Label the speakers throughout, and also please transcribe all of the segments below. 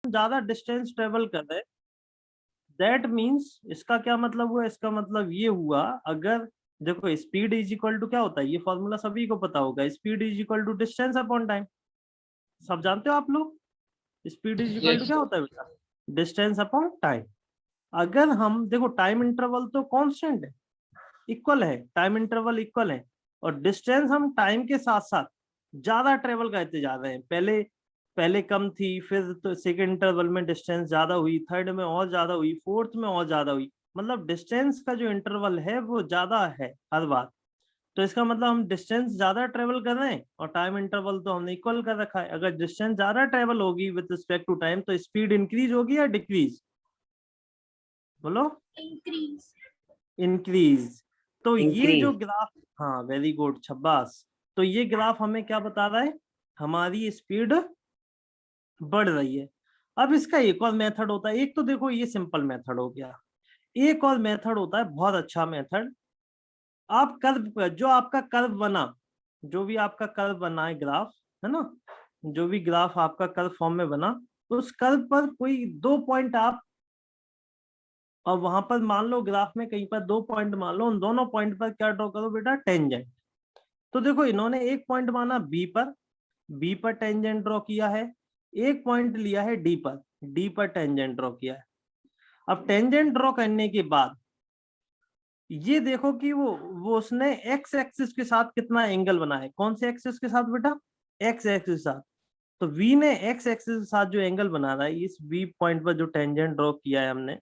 Speaker 1: ज्यादा distance travel कर रहे हैं, दैट मीन्स इसका क्या मतलब हुआ, इसका मतलब ये हुआ, अगर देखो स्पीड इज इक्वल टू क्या होता है, ये फॉर्मूला सभी को पता होगा, speed is equal to distance upon time, सब जानते हो आप लोग। Speed is equal to
Speaker 2: yes
Speaker 1: क्या होता है बेटा, डिस्टेंस अपॉन टाइम। अगर हम देखो टाइम इंटरवल तो कांस्टेंट है, इक्वल है, टाइम इंटरवल इक्वल है, और डिस्टेंस हम टाइम के साथ साथ ज्यादा ट्रेवल करते जा रहे हैं, पहले पहले कम थी, फिर तो सेकेंड इंटरवल में डिस्टेंस ज्यादा हुई, थर्ड में और ज्यादा हुई, फोर्थ में और ज्यादा हुई, मतलब डिस्टेंस का जो इंटरवल है वो ज्यादा है हर बार। तो इसका मतलब हम डिस्टेंस ज्यादा ट्रेवल कर रहे हैं और टाइम इंटरवल तो हमने इक्वल कर रखा है। अगर डिस्टेंस ज्यादा ट्रेवल होगी विद रिस्पेक्ट टू टाइम तो स्पीड इंक्रीज होगी या डिक्रीज, बोलो।
Speaker 3: इंक्रीज।
Speaker 1: इंक्रीज। तो ये जो
Speaker 2: इंक्रीज।
Speaker 1: ग्राफ, हाँ वेरी गुड छब्बास, तो ये ग्राफ हमें क्या बता रहा है, हमारी स्पीड बढ़ रही है। अब इसका एक और मेथड होता है, एक तो देखो ये सिंपल मेथड हो गया, एक और मेथड होता है बहुत अच्छा मेथड। आप कर्व, जो आपका कर्व बना, जो भी आपका कर्व बना है ग्राफ, है ना, जो भी ग्राफ आपका कर्व फॉर्म में बना, उस कर्व पर कोई दो पॉइंट आप, और वहां पर मान लो ग्राफ में कहीं पर दो पॉइंट मान लो, उन दोनों पॉइंट पर क्या ड्रॉ करो बेटा, टेंजेंट। तो देखो इन्होंने एक पॉइंट माना बी पर, बी पर टेंजेंट ड्रॉ किया है, एक पॉइंट लिया है डी पर, डी पर टेंजेंट ड्रॉ किया है। अब टेंजेंट ड्रॉ करने के बाद ये देखो कि वो उसने एक्स एक्सिस के साथ कितना एंगल बना है, कौन से एक्सिस के साथ बेटा, एक्स एक्सिस के साथ। तो वी ने एक्स एक्सिस के साथ जो एंगल बना रहा है, इस बी पॉइंट पर जो टेंजेंट ड्रॉ किया है हमने,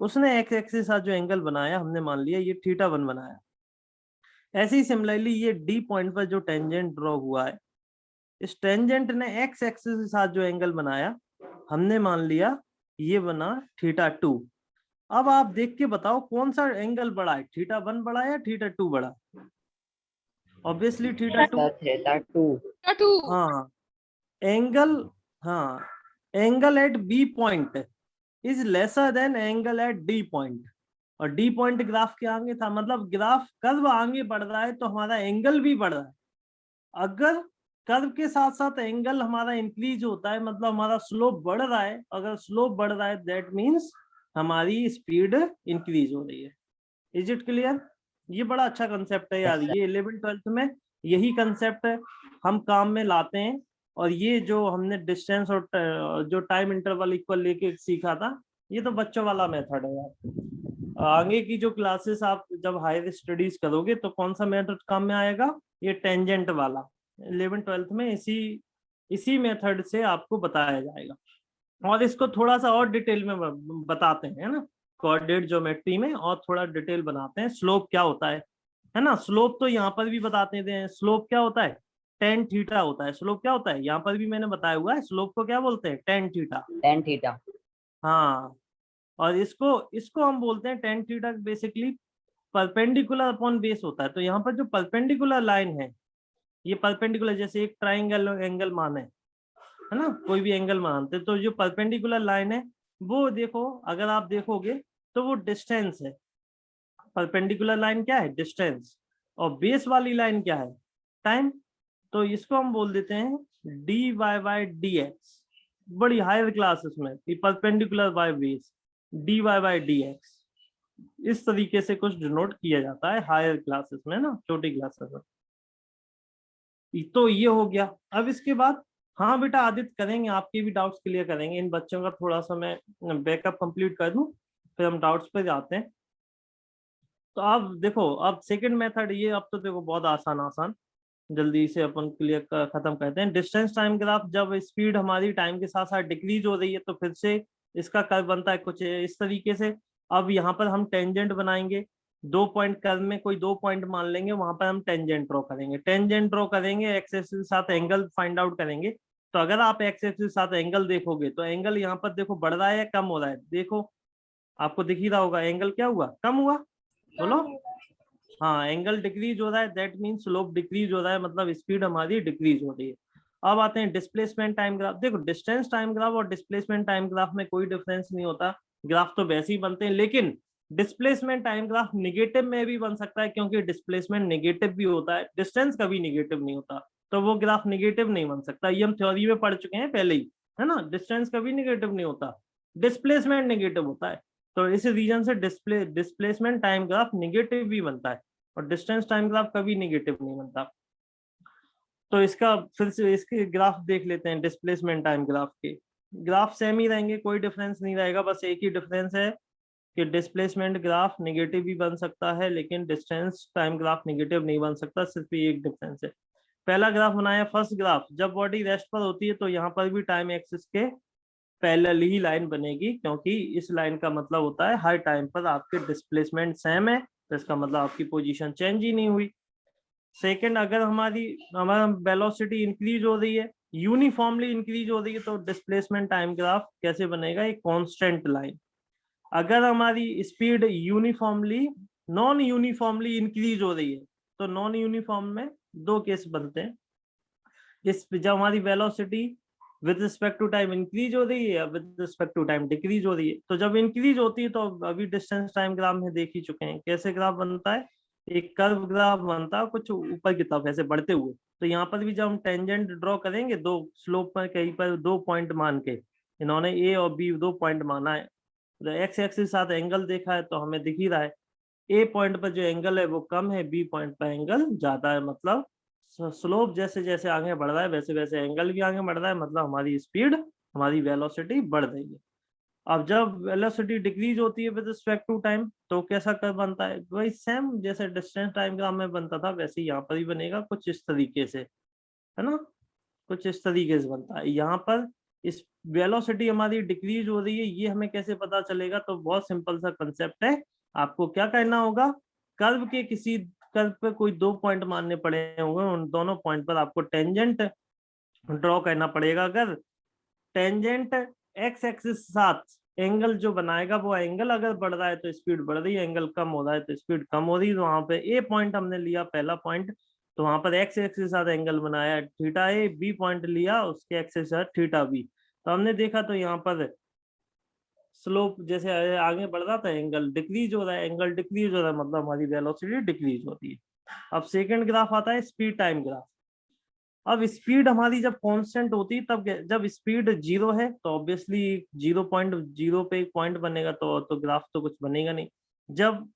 Speaker 1: उसने एक्स एक्सिस के साथ जो एंगल बनाया हमने मान लिया ये थीटा 1 बनाया। ऐसे ही सिमिलरली ये डी पॉइंट पर जो टेंजेंट ड्रॉ हुआ है, इस टेंजेंट ने एक्स एक्सिस के साथ जो एंगल बनाया हमने मान लिया ये बना थीटा 2। अब आप देख के बताओ कौन सा एंगल बड़ा है, थीटा 1 बड़ा है या थीटा 2 बड़ा, ऑब्वियसली थीटा 2।
Speaker 2: थीटा 2।
Speaker 1: हाँ एंगल, हाँ angle at B point is lesser than angle at D point, और डी पॉइंट ग्राफ के आगे था, मतलब ग्राफ कर्व आगे बढ़ रहा है तो हमारा एंगल भी बढ़ रहा है। अगर कर्व के साथ साथ एंगल हमारा इंक्रीज होता है मतलब हमारा स्लोप बढ़ रहा है, अगर स्लोप बढ़ रहा है दैट मीन्स हमारी स्पीड इंक्रीज हो रही है। Is it clear. ये बड़ा अच्छा कंसेप्ट है यार, ये 11th 12th में यही कंसेप्ट हम काम में लाते हैं। और ये जो हमने डिस्टेंस और जो टाइम इंटरवल इक्वल लेके सीखा था, ये तो बच्चों वाला मेथड है यार। आगे की जो क्लासेस आप जब हायर स्टडीज करोगे तो कौन सा मेथड काम में आएगा, ये टेंजेंट वाला। 11th 12th में इसी मेथड से आपको बताया जाएगा, और इसको थोड़ा सा और डिटेल में बताते हैं, है ना, कोऑर्डिनेट ज्योमेट्री में और थोड़ा डिटेल बनाते हैं, स्लोप क्या होता है ना। स्लोप तो यहाँ पर भी बताते हैं, स्लोप क्या होता है, टेन थीटा होता है। स्लोप क्या होता है, यहाँ पर भी मैंने बताया हुआ है, स्लोप को क्या बोलते हैं, टेन थीटा।
Speaker 2: Tan theta.
Speaker 1: हाँ, और इसको इसको हम बोलते हैं tan theta, basically perpendicular upon base होता है। तो यहाँ पर जो परपेंडिकुलर लाइन है, ये परपेंडिकुलर, जैसे एक ट्राइंगल एंगल माने, है ना, कोई भी एंगल मानते, तो जो परपेंडिकुलर लाइन है वो देखो, अगर आप देखोगे तो वो डिस्टेंस है। परपेंडिकुलर लाइन क्या है, डिस्टेंस, और बेस वाली लाइन क्या है, टाइम। तो इसको हम बोल देते हैं d y by d x, बड़ी हायर क्लासेस में perpendicular by base, d y by d x, इस तरीके से कुछ डिनोट किया जाता है हायर क्लासेस में ना, छोटी क्लासेस में। तो ये हो गया। अब इसके बाद हाँ बेटा आदित्य करेंगे, आपके भी डाउट्स क्लियर करेंगे, इन बच्चों का थोड़ा सा मैं बैकअप कंप्लीट कर दूं, फिर हम डाउट्स पे जाते हैं। तो अब देखो, अब सेकंड मेथड ये, अब तो देखो बहुत आसान आसान, जल्दी से अपन क्लियर खत्म करते हैं। डिस्टेंस टाइम ग्राफ, जब स्पीड हमारी टाइम के साथ साथ डिक्रीज हो रही है तो फिर से इसका कर्व बनता है कुछ इस तरीके से। अब यहाँ पर हम टेंजेंट बनाएंगे, दो पॉइंट कर्व में कोई दो पॉइंट मान लेंगे, वहां पर हम टेंजेंट ड्रॉ करेंगे, टेंजेंट ड्रॉ करेंगे, एक्स एक्सिस के साथ एंगल फाइंड आउट करेंगे। तो अगर आप एक्स एक्सिस के साथ एंगल देखोगे तो एंगल यहाँ पर देखो बढ़ रहा है या कम हो रहा है, देखो आपको दिख ही रहा होगा, एंगल क्या हुआ, कम हुआ, बोलो। हाँ एंगल डिक्रीज हो रहा है, दैट मीन स्लोप डिक्रीज हो रहा है, मतलब स्पीड हमारी डिक्रीज हो रही है। अब आते हैं डिस्प्लेसमेंट टाइम ग्राफ। देखो डिस्टेंस टाइम ग्राफ और डिस्प्लेसमेंट टाइम ग्राफ में कोई डिफरेंस नहीं होता, ग्राफ तो वैसे ही बनते हैं, लेकिन डिस्प्लेसमेंट टाइम ग्राफ निगेटिव में भी बन सकता है, क्योंकि डिस्प्लेसमेंट निगेटिव भी होता है, डिस्टेंस कभी निगेटिव नहीं होता, तो वो ग्राफ निगेटिव नहीं बन सकता, ये हम थ्योरी में पढ़ चुके हैं पहले ही। है ना, डिस्टेंस कभी निगेटिव नहीं होता, डिस्प्लेसमेंट निगेटिव होता है। तो इस रीजन से डिस्प्लेसमेंट टाइम ग्राफ निगेटिव भी बनता है और डिस्टेंस टाइम ग्राफ कभी निगेटिव नहीं बनता। तो इसका फिर से इसके ग्राफ देख लेते हैं, डिस्प्लेसमेंट टाइम ग्राफ के ग्राफ सेम ही रहेंगे, कोई डिफरेंस नहीं रहेगा, बस एक ही डिफरेंस है कि डिस्प्लेसमेंट ग्राफ निगेटिव भी बन सकता है लेकिन डिस्टेंस टाइम ग्राफ निगेटिव नहीं बन सकता, सिर्फ ये एक डिफरेंस है। पहला ग्राफ बनाया फर्स्ट ग्राफ, जब बॉडी रेस्ट पर होती है तो यहाँ पर भी टाइम एक्सिस के पैरेलल ही लाइन बनेगी, क्योंकि इस लाइन का मतलब होता है हर टाइम पर आपके डिस्प्लेसमेंट सेम है, तो इसका मतलब आपकी पोजीशन चेंज ही नहीं हुई। सेकंड, अगर हमारा वेलोसिटी इंक्रीज हो रही है, यूनिफॉर्मली इंक्रीज हो रही है, तो डिस्प्लेसमेंट टाइम ग्राफ कैसे बनेगा, एक कांस्टेंट लाइन। अगर हमारी स्पीड नॉन यूनिफॉर्मली इंक्रीज हो रही है, तो नॉन यूनिफॉर्म में दो केस बनते हैं, जब हमारी velocity with respect to time increase हो रही है या with respect to time decrease हो रही है। तो जब इंक्रीज होती है तो अभी डिस्टेंस टाइम ग्राफ में देख ही चुके हैं कैसे ग्राफ बनता है, एक कर्व ग्राफ बनता है कुछ ऊपर की तरफ ऐसे बढ़ते हुए। तो यहाँ पर भी जब हम टेंजेंट ड्रॉ करेंगे, दो स्लोप पर कहीं पर 2 पॉइंट मान के, इन्होंने ए और बी 2 पॉइंट माना है, तो एक्स एक्सिस के साथ एंगल देखा है तो हमें दिख ही रहा है, ए पॉइंट पर जो एंगल है वो कम है, बी पॉइंट पर एंगल ज्यादा है, मतलब स्लोप जैसे जैसे आगे बढ़ रहा है वैसे वैसे एंगल भी आगे बढ़ रहा है, मतलब हमारी स्पीड, हमारी वेलोसिटी बढ़ रही है। अब जब वेलोसिटी डिक्रीज होती है विद रिस्पेक्ट टू टाइम तो कैसा कर्व बनता है, वही सेम जैसे डिस्टेंस टाइम ग्राफ में बनता था वैसे यहाँ पर भी बनेगा, कुछ इस तरीके से, है ना, कुछ इस तरीके से बनता है। यहाँ पर इस वेलोसिटी हमारी डिक्रीज हो रही है, ये हमें कैसे पता चलेगा, तो बहुत सिंपल सा कंसेप्ट है, आपको क्या करना होगा, कर्व के किसी कर्व पे कोई 2 पॉइंट मानने पड़े होंगे, उन दोनों पॉइंट पर आपको टेंजेंट ड्रॉ करना पड़ेगा। अगर टेंजेंट एक्स एक्सिस साथ एंगल जो बनाएगा वो एंगल अगर बढ़ रहा है तो स्पीड बढ़ रही है, एंगल कम हो रहा है तो स्पीड कम हो रही है, तो वहां पे ए पॉइंट हमने लिया पहला पॉइंट, तो वहां पर एक्स एक्सिस के साथ एंगल बनाया थीटा ए, बी पॉइंट लिया उसके एक्सिस के साथ थीटा बी, तो हमने देखा तो यहाँ पर स्लोप जैसे आगे बढ़ रहा था एंगल डिक्रीज हो रहा है, एंगल डिक्रीज हो रहा है मतलब हमारी वेलोसिटी डिक्रीज होती है। अब सेकंड ग्राफ आता है स्पीड टाइम ग्राफ। अब स्पीड हमारी जब कांस्टेंट होती है तब जब स्पीड 0 है तो ऑब्वियसली 0.0 पे एक पॉइंट बनेगा, तो ग्राफ तो कुछ बनेगा नहीं। जब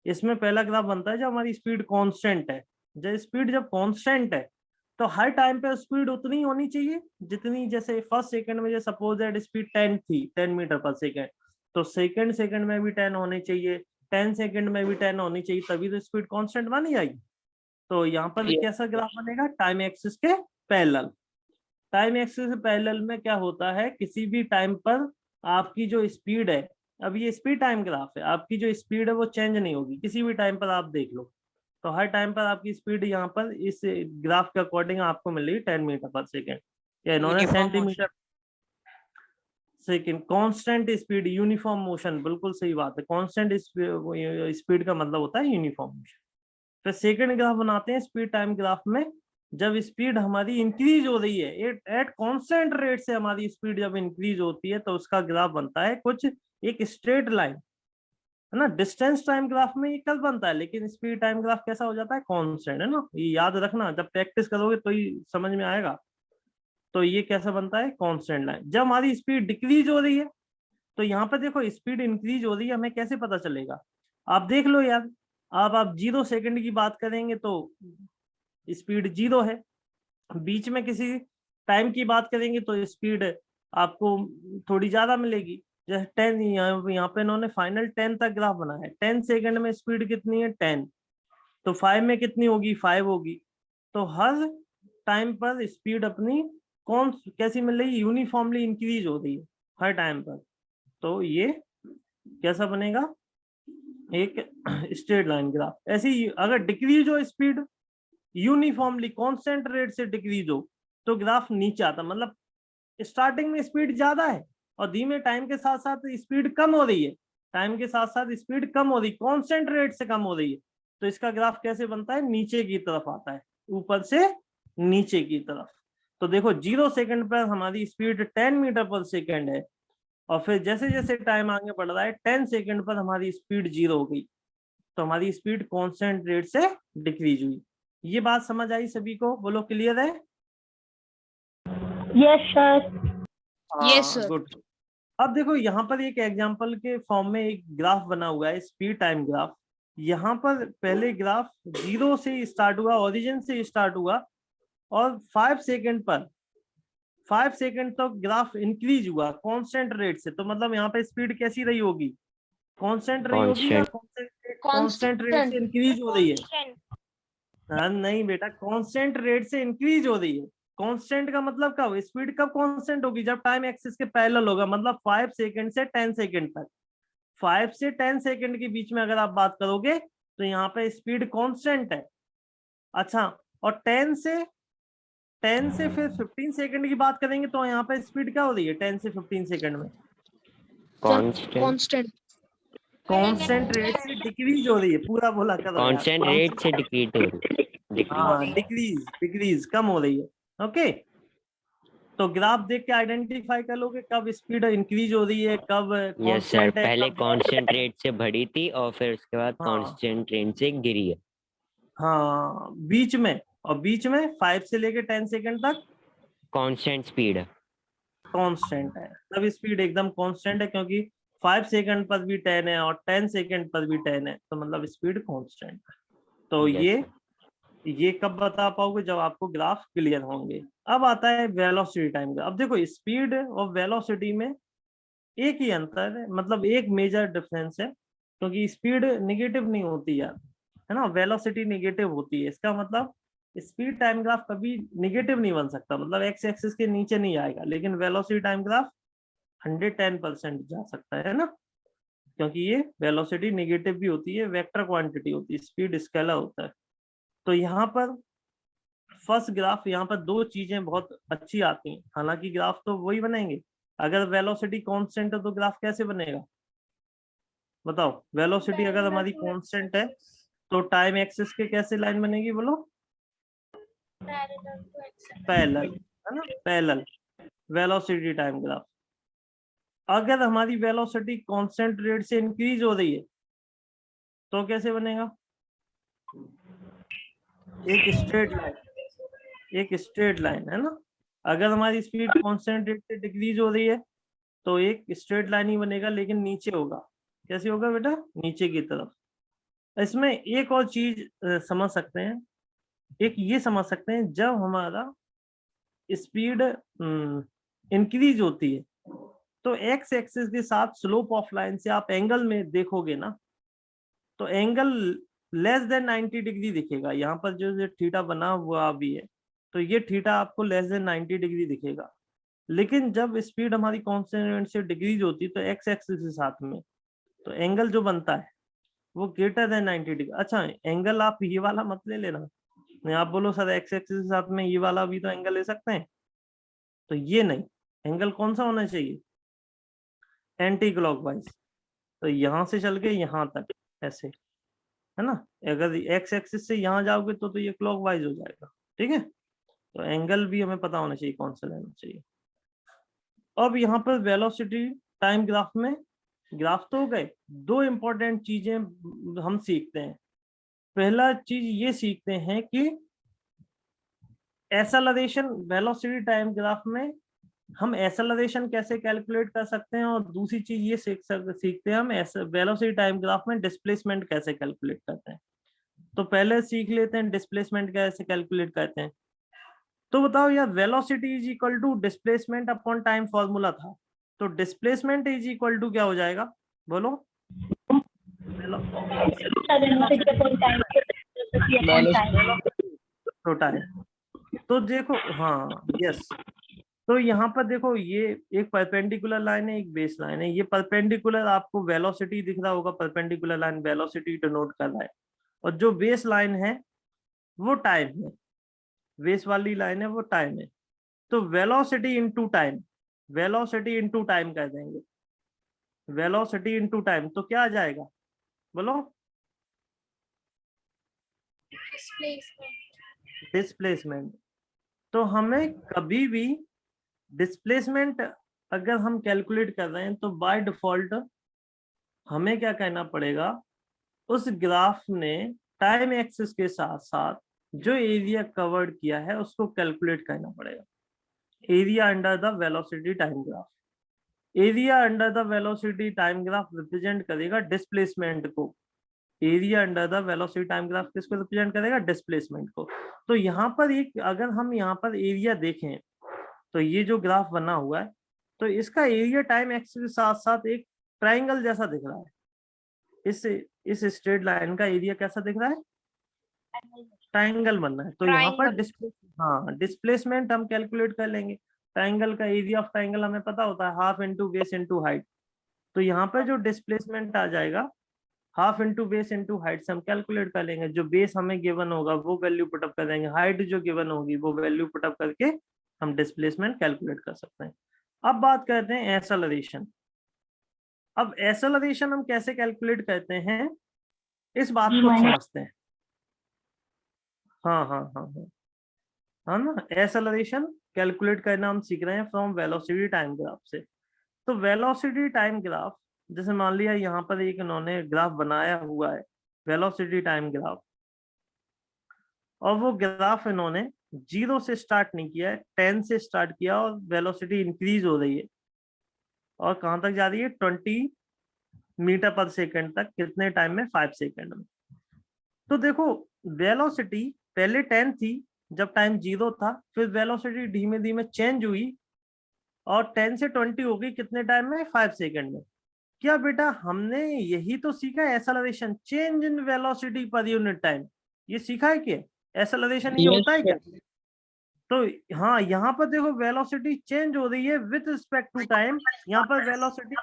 Speaker 1: इसमें पहला ग्राफ बनता है जब हमारी स्पीड कांस्टेंट है, जब कांस्टेंट है तो हर टाइम पे स्पीड उतनी होनी चाहिए जितनी, जैसे फर्स्ट सेकंड में जो सपोज दैट स्पीड 10 थी, 10 मीटर पर सेकंड, तो सेकंड सेकंड में भी 10 होनी चाहिए, 10 सेकंड में भी 10 होनी चाहिए, तभी तो स्पीड कांस्टेंट मानी जाएगी। तो यहाँ पर कैसा ग्राफ बनेगा, टाइम एक्सिस के पैरेलल। टाइम एक्सिस के पैरेलल में क्या होता है, किसी भी टाइम पर आपकी जो स्पीड है, अब ये स्पीड टाइम ग्राफ है, आपकी जो स्पीड है वो चेंज नहीं होगी, किसी भी टाइम पर आप देख लो, तो हर टाइम पर आपकी स्पीड यहाँ पर इस ग्राफ के अकॉर्डिंग आपको मिलेगी 10 मीटर पर सेकेंड, या इन्होंने centimetre second. Constant speed uniform motion, बिल्कुल सही बात है, कांस्टेंट स्पीड का मतलब होता है यूनिफॉर्म मोशन। फिर सेकंड ग्राफ बनाते हैं स्पीड टाइम ग्राफ में, जब स्पीड हमारी इंक्रीज हो रही है एट कांस्टेंट रेट से, हमारी स्पीड जब इंक्रीज होती है तो उसका ग्राफ बनता है कुछ एक स्ट्रेट लाइन, है ना। डिस्टेंस टाइम ग्राफ में ये कल बनता है लेकिन स्पीड टाइम ग्राफ कैसा हो जाता है, कांस्टेंट, है ना, ये याद रखना, जब प्रैक्टिस करोगे तो ही समझ में आएगा। तो ये कैसा बनता है, कांस्टेंट लाइन। जब हमारी स्पीड डिक्रीज हो रही है तो यहाँ पर देखो स्पीड इंक्रीज हो रही है, हमें कैसे पता चलेगा, आप देख लो यार, अब आप 0 सेकंड की बात करेंगे तो स्पीड 0 है, बीच में किसी टाइम की बात करेंगे तो स्पीड आपको थोड़ी ज्यादा मिलेगी, जैसे 10, यहाँ पे इन्होंने फाइनल 10 तक ग्राफ बनाया है, 10 सेकंड में स्पीड कितनी है 10, तो 5 में कितनी होगी 5 होगी, तो हर टाइम पर स्पीड अपनी कौन कैसी मिल रही है, यूनिफॉर्मली इंक्रीज हो रही है हर टाइम पर, तो ये कैसा बनेगा, एक स्ट्रेट लाइन ग्राफ। ऐसे ही अगर डिक्रीज हो स्पीड यूनिफॉर्मली कांस्टेंट रेट से डिक्रीज हो तो ग्राफ नीचे आता, मतलब स्टार्टिंग में स्पीड ज्यादा है और धीमे टाइम के साथ साथ स्पीड कम हो रही है, टाइम के साथ साथ स्पीड कम हो रही, कांस्टेंट रेट से कम हो रही है, तो इसका ग्राफ कैसे बनता है, नीचे की तरफ आता है, ऊपर से नीचे की तरफ। तो देखो 0 सेकंड पर हमारी स्पीड 10 मीटर पर सेकंड है और फिर जैसे जैसे टाइम आगे बढ़ रहा है 10 सेकंड पर हमारी स्पीड 0 हो गई, तो हमारी स्पीड कांस्टेंट रेट से डिक्रीज हुई। ये बात समझ आई सभी को, बोलो क्लियर है।
Speaker 3: Yes sir. Yes, sir.
Speaker 1: Good. अब देखो यहाँ पर एक एग्जांपल के फॉर्म में एक ग्राफ बना हुआ है, स्पीड टाइम ग्राफ। यहाँ पर पहले ग्राफ 0 से स्टार्ट हुआ, ओरिजिन से स्टार्ट हुआ, और 5 सेकंड पर 5 सेकंड तक ग्राफ इंक्रीज हुआ कांस्टेंट रेट से। तो मतलब यहाँ पे स्पीड कैसी रही होगी, कांस्टेंट रही होगी या कांस्टेंट रेट से इंक्रीज हो रही है? हाँ नहीं बेटा, कांस्टेंट रेट से इंक्रीज हो रही है। कांस्टेंट का मतलब कब, स्पीड कब कांस्टेंट होगी, जब टाइम एक्सिस के पैरेलल होगा, मतलब 5 सेकंड से 10 सेकंड तक। 5 से 10 सेकंड के बीच में अगर आप बात करोगे तो यहाँ पे स्पीड कांस्टेंट है। अच्छा, और 10 से फिर 15 सेकंड की बात करेंगे तो यहाँ पे स्पीड क्या हो रही है 10 से 15 सेकंड में?
Speaker 3: Constant.
Speaker 1: कांस्टेंट रेट से डिक्रीज हो रही है। पूरा बोला करो यार,
Speaker 4: कांस्टेंट रेट से डिक्रीज हो रही है।
Speaker 1: हाँ, डिक्रीज कम हो रही है। ओके, तो ग्राफ देख के आइडेंटिफाई कर लोगे कब स्पीड इंक्रीज हो रही है, कब
Speaker 4: यस सर,
Speaker 1: कांस्टेंट है,
Speaker 4: पहले
Speaker 1: कब
Speaker 4: कांस्टेंट रेट से बढ़ी थी और फिर उसके बाद
Speaker 1: हाँ
Speaker 4: कांस्टेंट रेट से गिरी है।
Speaker 1: हाँ, बीच में 5 से लेके 10 सेकंड तक
Speaker 4: कांस्टेंट स्पीड है।
Speaker 1: कांस्टेंट है। तब स्पीड एकदम कांस्टेंट है, क्योंकि 5 सेकंड पर भी 10 है और 10 सेकंड पर भी 10 है, तो मतलब स्पीड कांस्टेंट है। तो
Speaker 4: Yes,
Speaker 1: ये कब बता पाओगे, जब आपको ग्राफ क्लियर होंगे। अब आता है वेलोसिटी टाइम। अब देखो, स्पीड और वेलोसिटी में एक ही अंतर है, मतलब एक मेजर डिफरेंस है, क्योंकि स्पीड निगेटिव नहीं होती यार, है ना, वेलोसिटी निगेटिव होती है। इसका मतलब स्पीड टाइम ग्राफ कभी निगेटिव नहीं बन सकता, मतलब एक्स एक्सिस के नीचे नहीं आएगा, लेकिन वेलोसिटी टाइम ग्राफ 110% जा सकता है ना, क्योंकि ये वेलोसिटी निगेटिव भी होती है, वेक्टर क्वांटिटी होती है, स्पीड स्केलर होता है। तो यहाँ पर फर्स्ट ग्राफ, यहाँ पर दो चीजें बहुत अच्छी आती हैं। हालांकि ग्राफ तो वही बनेंगे, अगर वेलोसिटी कांस्टेंट है तो ग्राफ कैसे बनेगा बताओ? वेलोसिटी अगर हमारी कांस्टेंट है तो टाइम एक्सिस के कैसे लाइन बनेगी बोलो? पैरेलल, है ना, पैरेलल वेलोसिटी टाइम ग्राफ। अगर हमारी वेलोसिटी कांस्टेंट रेट से इंक्रीज हो रही है तो कैसे बनेगा? एक स्ट्रेट लाइन, है ना। अगर हमारी स्पीड कांस्टेंट रेट से डिक्रीज हो रही है तो एक स्ट्रेट लाइन ही बनेगा, लेकिन नीचे होगा। कैसे होगा बेटा? नीचे की तरफ। इसमें एक और चीज समझ सकते हैं, एक ये समझ सकते हैं, जब हमारा स्पीड इंक्रीज होती है तो एक्स एक्सिस के साथ स्लोप ऑफ लाइन से आप एंगल में देखोगे ना, तो एंगल लेस देन 90 डिग्री दिखेगा। यहाँ पर जो थीटा बना हुआ भी है, तो ये थीटा आपको लेस देन 90 डिग्री दिखेगा। लेकिन जब स्पीड हमारी कांस्टेंट से डिक्रीज होती है तो एक्स एक्सिस के साथ में, तो एंगल जो बनता है वो ग्रेटर देन 90 डिग्री। अच्छा, एंगल आप ये वाला मत ले लेना, नहीं आप बोलो सर एक्स एक्सिस के साथ में ये वाला भी तो एंगल ले सकते हैं, तो ये नहीं, एंगल कौन सा होना चाहिए? Anti clockwise. तो यहाँ से चल के यहाँ तक ऐसे, है ना। अगर एक्स एक्सिस से यहाँ जाओगे तो ये क्लॉकवाइज हो जाएगा, ठीक है। तो एंगल भी हमें पता होना चाहिए कौन सा लेना चाहिए। अब यहाँ पर वेलोसिटी टाइम ग्राफ में, ग्राफ तो हो गए, दो इंपॉर्टेंट चीजें हम सीखते हैं। पहला चीज ये सीखते हैं कि एक्सेलरेशन, वेलोसिटी टाइम ग्राफ में हम एक्सेलरेशन कैसे कैलकुलेट कर सकते हैं, और दूसरी चीज ये सीखते हैं हम वेलोसिटी टाइम ग्राफ में डिस्प्लेसमेंट कैसे कैलकुलेट करते हैं। तो पहले सीख लेते हैं डिस्प्लेसमेंट कैसे कैलकुलेट करते हैं। तो बताओ यार, velocity is equal to displacement upon time formula था, तो डिस्प्लेसमेंट इज इक्वल टू क्या हो जाएगा बोलो? टाइम। तो देखो, हाँ यस, तो यहाँ पर देखो, ये एक परपेंडिकुलर लाइन है, एक बेस लाइन है। ये परपेंडिकुलर आपको वेलोसिटी दिख रहा होगा, परपेंडिकुलर लाइन वेलोसिटी डिनोट कर रहा है, और जो बेस लाइन है वो टाइम है, बेस वाली लाइन है वो टाइम है। तो velocity into time, velocity into time कर देंगे, वेलोसिटी इनटू टाइम, तो क्या आ जाएगा बोलो? डिस्प्लेसमेंट। तो हमें कभी भी डिस्प्लेसमेंट अगर हम कैलकुलेट कर रहे हैं तो बाय डिफॉल्ट हमें क्या कहना पड़ेगा, उस ग्राफ ने टाइम एक्सिस के साथ साथ जो एरिया कवर्ड किया है उसको कैलकुलेट करना पड़ेगा। Area under the velocity time graph. Area under the velocity time graph represent करेगा डिस्प्लेसमेंट को। Area under the velocity time graph किसको रिप्रेजेंट करेगा? डिस्प्लेसमेंट को। तो यहाँ पर एक, अगर हम यहाँ पर एरिया देखें तो ये जो ग्राफ बना हुआ है तो इसका एरिया टाइम एक्सिस के साथ साथ एक ट्राइंगल जैसा दिख रहा है। इस स्ट्रेट लाइन का एरिया कैसा दिख रहा है? ट्राइंगल बनना है। तो यहाँ पर डिस्प्लेसमेंट हम कैलकुलेट कर लेंगे। ट्राइंगल का एरिया ऑफ ट्राइंगल हमें पता होता है, half into base into height. तो यहाँ पर जो डिस्प्लेसमेंट आ जाएगा half into base into height से हम कैलकुलेट कर लेंगे। जो बेस हमें गिवन होगा वो वैल्यू पुटअप कर देंगे, हाइट जो गिवन होगी वो वैल्यू पुटअप करके हम डिस्प्लेसमेंट कैलकुलेट कर सकते हैं। अब बात करते हैं एक्सेलरेशन। अब एक्सेलरेशन हम कैसे कैलकुलेट करते हैं, इस बात को समझते हैं। हाँ हाँ हाँ हाँ हाँ ना, एक्सेलरेशन कैलकुलेट करना हम सीख रहे हैं फ्रॉम वेलोसिटी टाइम ग्राफ से। तो वेलोसिटी टाइम ग्राफ, जैसे मान लिया यहाँ पर एक इन्होंने ग्राफ बनाया हुआ है, वेलोसिटी टाइम ग्राफ, और वो ग्राफ इन्होंने 0 से स्टार्ट नहीं किया है, 10 से स्टार्ट किया और वेलोसिटी इंक्रीज हो रही है और कहाँ तक जा रही है? 20 मीटर पर सेकंड तक। कितने टाइम में? 5 सेकंड में। तो देखो वेलोसिटी पहले 10 थी जब टाइम 0 था, फिर वेलोसिटी धीमे धीमे चेंज हुई और 10 से 20 हो गई कितने टाइम में? 5 सेकंड में। क्या बेटा हमने यही तो सीखा है, acceleration, change in velocity per unit time. ये सीखा है क्या? एक्सेलरेशन ये होता है क्या? तो हाँ, यहाँ पर देखो वेलोसिटी चेंज हो रही है विद रिस्पेक्ट टू टाइम। यहाँ पर वेलोसिटी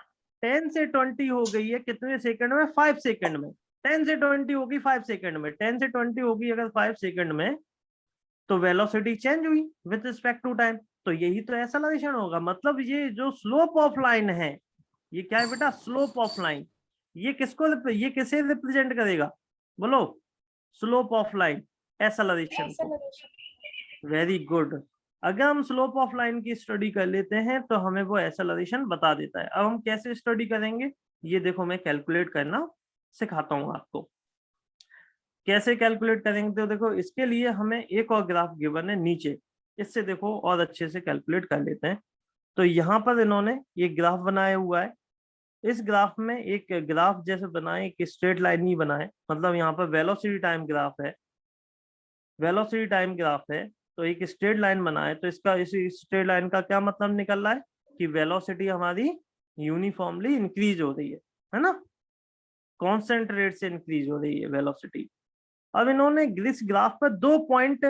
Speaker 1: 10 से 20 हो गई है कितने सेकंड में? 5 सेकंड में। 10 से 20 होगी 5 सेकंड में, 10 से 20 होगी अगर 5 सेकंड में, तो वेलोसिटी चेंज हुई विद रिस्पेक्ट टू टाइम। तो यही तो एक्सेलरेशन होगा। मतलब ये जो स्लोप ऑफ लाइन है, ये क्या है बेटा? Slope of line. ये किसे रिप्रेजेंट करेगा? बोलो। स्लोप ऑफ लाइन, एक्सेलरेशन को। Very good. अगर हम स्लोप ऑफ लाइन की स्टडी कर लेते हैं तो हमें वो एक्सेलरेशन बता देता है। अब हम कैसे स्टडी करेंगे, ये देखो मैं कैलकुलेट करना सिखाता हूँ आपको। कैसे कैलकुलेट करेंगे? तो देखो इसके लिए हमें एक और ग्राफ गिवन है नीचे, इससे देखो और अच्छे से कैलकुलेट कर लेते हैं। तो यहाँ पर इन्होंने ये ग्राफ बनाया हुआ है। इस ग्राफ में एक ग्राफ जैसे बनाए, एक स्ट्रेट लाइन ही बनाए, मतलब यहाँ पर वेलोसिटी टाइम ग्राफ है, वेलोसिटी टाइम ग्राफ है, तो एक स्ट्रेट लाइन बनाए। तो इसका, इस स्ट्रेट लाइन का क्या मतलब निकल रहा है कि वेलोसिटी हमारी यूनिफॉर्मली इंक्रीज हो रही है ना, कांस्टेंट रेट से इंक्रीज हो रही है वेलोसिटी। अब इन्होंने इस ग्राफ पर दो पॉइंट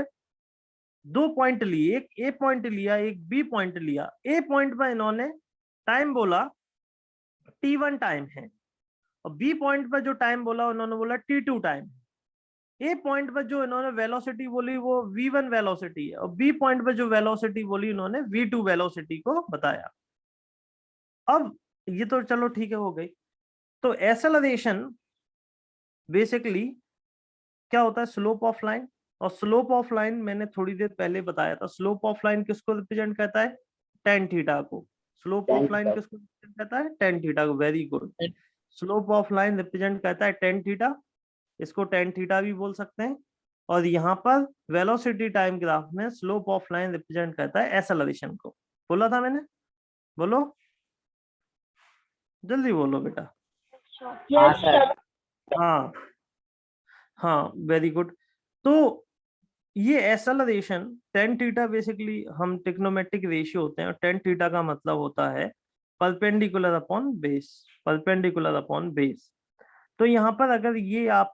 Speaker 1: लिए, एक ए पॉइंट लिया, एक बी पॉइंट लिया। ए पॉइंट पर इन्होंने टाइम बोला t1 टाइम है, और बी पॉइंट पर जो टाइम बोला उन्होंने बोला t2 टाइम। ए पॉइंट पर जो इन्होंने वेलोसिटी बोली वो v1 वेलोसिटी है, और बी पॉइंट पर जो वेलोसिटी बोली उन्होंने v2 वेलोसिटी को बताया। अब ये तो चलो ठीक है, हो गई। तो एक्सेलरेशन बेसिकली क्या होता है? Slope of line. और स्लोप ऑफ लाइन मैंने थोड़ी देर पहले बताया था, स्लोप ऑफ लाइन किसको रिप्रेजेंट करता है? टेन थीटा को। स्लोप ऑफ लाइन किसको रिप्रेजेंट करता है? टेन थीटा को। Very good. Slope of line represent करता है टेन थीटा, इसको टेन थीटा भी बोल सकते हैं। और यहाँ पर वेलोसिटी टाइम ग्राफ में स्लोप ऑफ लाइन रिप्रेजेंट करता है एक्सेलरेशन को। बोला था मैंने? बोलो, जल्दी बोलो बेटा।
Speaker 2: हाँ सर।
Speaker 1: हाँ हाँ, वेरी गुड। तो ये एक्सेलरेशन टेन थीटा, बेसिकली हम ट्रिग्नोमेट्रिक रेशियो होते हैं, और टेन थीटा का मतलब होता है perpendicular upon base, perpendicular upon base. तो यहाँ पर अगर ये आप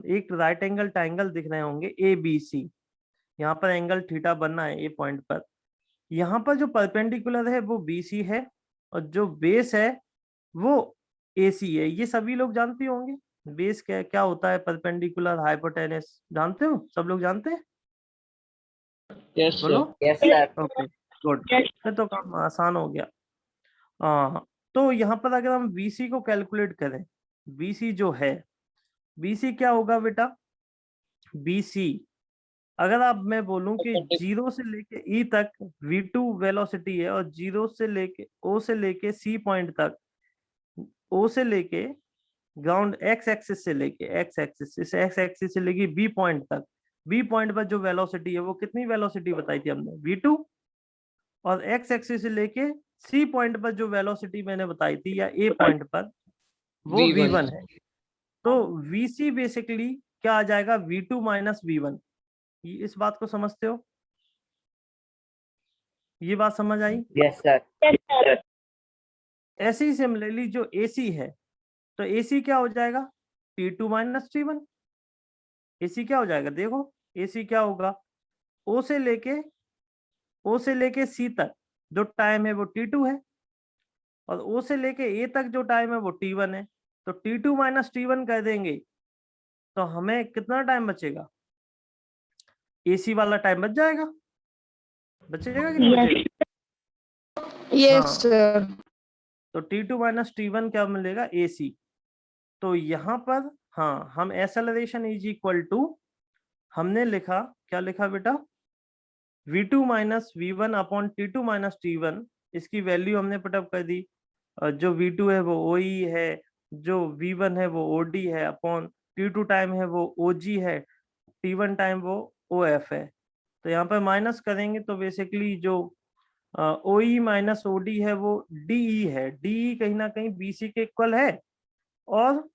Speaker 1: एक राइट एंगल ट्रायंगल दिख रहे होंगे ए बी सी, यहाँ पर एंगल थीटा बनना है ए पॉइंट पर। यहाँ पर जो परपेंडिकुलर है वो बी सी है, और जो बेस है वो ए सी है। ये सभी लोग जानते होंगे बेस क्या क्या होता है, परपेंडिकुलर हाइपोटेनस। जानते हो? सब लोग जानते हैं? बोलो।
Speaker 2: Yes sir.
Speaker 1: ओके गुड, फिर तो काम आसान हो गया। हाँ, तो यहाँ पर अगर हम BC को कैलकुलेट करें, BC जो है, BC क्या होगा बेटा? BC अगर आप, मैं बोलूं कि 0 से लेके E तक v2 वेलोसिटी है, और 0 से लेके O से लेके C पॉइंट तक, O से लेके ग्राउंड x एक्सिस से लेके B पॉइंट तक, B पॉइंट पर जो वेलोसिटी है वो कितनी वेलोसिटी बताई थी हमने? v2। और एक्स एक्सिस से लेके सी पॉइंट पर जो वेलोसिटी मैंने बताई थी या ए पॉइंट पर वो v1 है। तो vc बेसिकली क्या आ जाएगा, v2 माइनस v1। इस बात को समझते हो, ये बात समझ आई?
Speaker 3: Yes sir.
Speaker 2: Yes, sir.
Speaker 1: ऐसे ही सिमिलरली जो AC है, तो AC क्या हो जाएगा, T2 माइनस T1। AC क्या हो जाएगा, देखो AC क्या होगा, O से लेके C तक जो टाइम है वो T2 है, और O से लेके A तक जो टाइम है वो T1 है। तो T2 माइनस T1 कर देंगे तो हमें कितना टाइम बचेगा, AC वाला टाइम बच जाएगा, बचेगा कि नहीं
Speaker 2: Yes.
Speaker 1: बचेगा?
Speaker 5: Yes,
Speaker 1: हाँ,
Speaker 5: sir.
Speaker 1: तो T2 माइनस T1 क्या मिलेगा, AC। तो यहाँ पर हाँ, हम एक्सेलरेशन इज इक्वल टू, हमने लिखा, क्या लिखा बेटा, v2 minus v1 upon T2 minus T1। इसकी वैल्यू हमने पुटअप कर दी, जो v2 है वो OE है, जो v1 है वो OD है, अपॉन T2 टाइम है वो OG है, T1 टाइम वो OF है। तो यहाँ पर माइनस करेंगे तो बेसिकली जो OE माइनस OD है वो DE है, DE कहीं ना कहीं BC के इक्वल है, और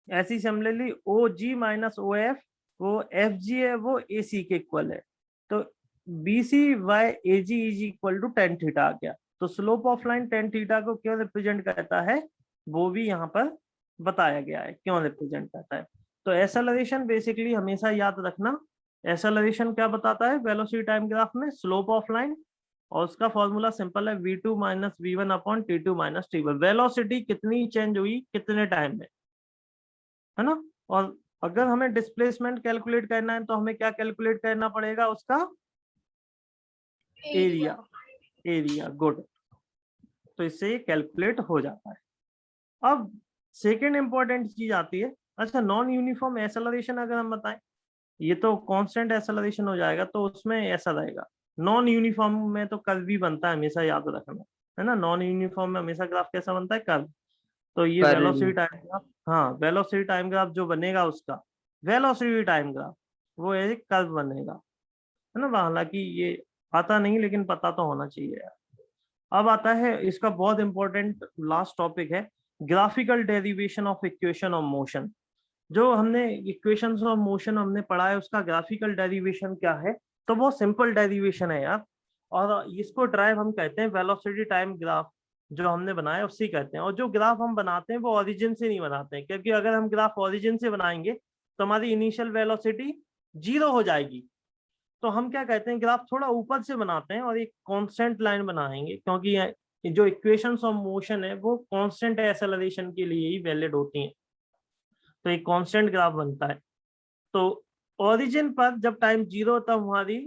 Speaker 1: ऐसी सिमिलरली OG माइनस OF वो FG है, वो AC के इक्वल है। तो BC by AG is equal to tan theta आ गया। तो slope of line tan theta को क्यों रिप्रेजेंट करता है वो भी यहाँ पर बताया गया है, क्यों रिप्रेजेंट करता है। तो एक्सेलरेशन बेसिकली हमेशा याद रखना, एक्सेलरेशन क्या बताता है वेलोसिटी टाइम ग्राफ में, स्लोप ऑफ लाइन, और उसका फॉर्मूला सिंपल है v2 minus v1 upon T2 minus T1। Velocity कितनी चेंज हुई कितने टाइम में, है ना। और अगर हमें डिस्प्लेसमेंट कैलकुलेट करना है तो हमें क्या कैलकुलेट करना पड़ेगा, उसका एरिया। Area, good. तो इससे ये कैलकुलेट हो जाता है। अब सेकेंड इंपॉर्टेंट चीज आती है, अच्छा नॉन यूनिफॉर्म एक्सेलरेशन अगर हम बताएं, ये तो कांस्टेंट एक्सेलरेशन हो जाएगा, तो उसमें ऐसा रहेगा, नॉन यूनिफॉर्म में तो कर्व भी बनता है, हमेशा याद रखना, है ना। नॉन यूनिफॉर्म में हमेशा ग्राफ कैसा बनता है, कर्व। तो ये
Speaker 3: कर्व।
Speaker 1: वेलोसिटी टाइम ग्राफ, हाँ वेलोसिटी टाइम ग्राफ जो बनेगा उसका वेलोसिटी टाइम ग्राफ वो एक कर्व बनेगा, है ना। हालांकि ये आता नहीं लेकिन पता तो होना चाहिए यार। अब आता है इसका बहुत इंपॉर्टेंट लास्ट टॉपिक है, graphical derivation of equation of motion. जो हमने इक्वेशंस ऑफ मोशन हमने पढ़ा है उसका ग्राफिकल डेरिवेशन क्या है, तो वो सिंपल डेरिवेशन है यार, और इसको ड्राइव हम कहते हैं वेलोसिटी टाइम ग्राफ, जो हमने बनाया उसी कहते हैं। और जो ग्राफ हम बनाते हैं वो ओरिजिन से नहीं बनाते हैं, क्योंकि अगर हम ग्राफ ओरिजिन से बनाएंगे तो हमारी इनिशियल वेलोसिटी 0 हो जाएगी। तो हम क्या कहते हैं, ग्राफ थोड़ा ऊपर से बनाते हैं और एक कांस्टेंट लाइन बनाएंगे, क्योंकि जो इक्वेशंस ऑफ मोशन है वो कांस्टेंट एक्सेलरेशन के लिए ही वैलिड होती हैं, तो एक कांस्टेंट ग्राफ बनता है। तो ओरिजिन पर जब टाइम 0 तब हमारी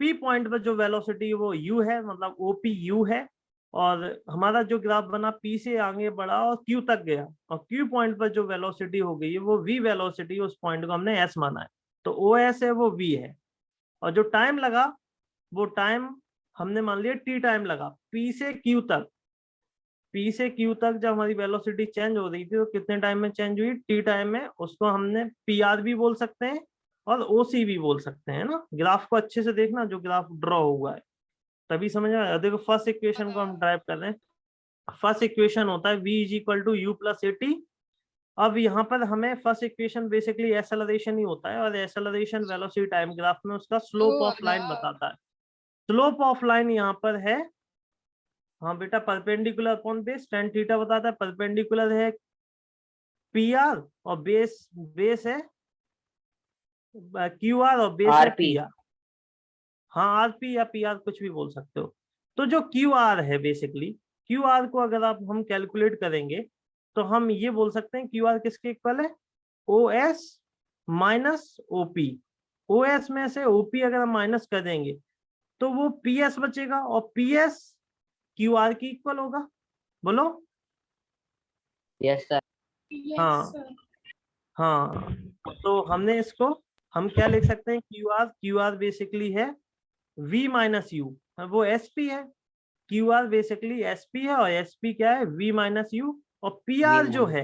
Speaker 1: पी पॉइंट पर जो वेलोसिटी वो u है, मतलब ओपी u है, और हमारा जो ग्राफ बना पी से आगे बढ़ा और q तक गया, और q पॉइंट पर जो वेलोसिटी हो गई है वो v वेलोसिटी, उस पॉइंट को हमने s माना है, तो OS है वो v है। और जो टाइम लगा वो टाइम हमने मान लिया t टाइम लगा p से q तक। p से q तक जब हमारी वेलोसिटी चेंज हो रही थी तो कितने टाइम में चेंज हुई, t टाइम में। उसको हमने pr भी बोल सकते हैं और ओसी भी बोल सकते हैं ना। ग्राफ को अच्छे से देखना, जो ग्राफ ड्रॉ हुआ है तभी समझ आया। देखो फर्स्ट इक्वेशन को हम ड्राइव कर रहे हैं। फर्स्ट इक्वेशन होता है v is equal to u plus a t. अब यहाँ पर हमें फर्स्ट इक्वेशन बेसिकली एक्सेलरेशन ही होता है, और एक्सेलरेशन वेलोसिटी टाइम ग्राफ में उसका स्लोप ऑफ लाइन बताता है। स्लोप ऑफ लाइन यहाँ पर है, हाँ बेटा, perpendicular upon base tan theta बताता है। परपेंडिकुलर है pr और बेस है QR और बेस है
Speaker 3: RP।
Speaker 1: PR। हाँ RP या PR कुछ भी बोल सकते हो। तो जो QR है बेसिकली, QR को अगर आप हम कैलकुलेट करेंगे तो हम ये बोल सकते हैं QR किसके इक्वल है, OS माइनस OP। OS में से OP अगर हम माइनस कर देंगे तो वो PS बचेगा, और PS QR की इक्वल होगा। बोलो
Speaker 3: यस सर।
Speaker 1: हाँ हाँ। तो हमने इसको हम क्या लिख सकते हैं, QR बेसिकली है V माइनस यू, वो SP है। QR बेसिकली SP है, और SP क्या है, V माइनस यू। और PR जो है,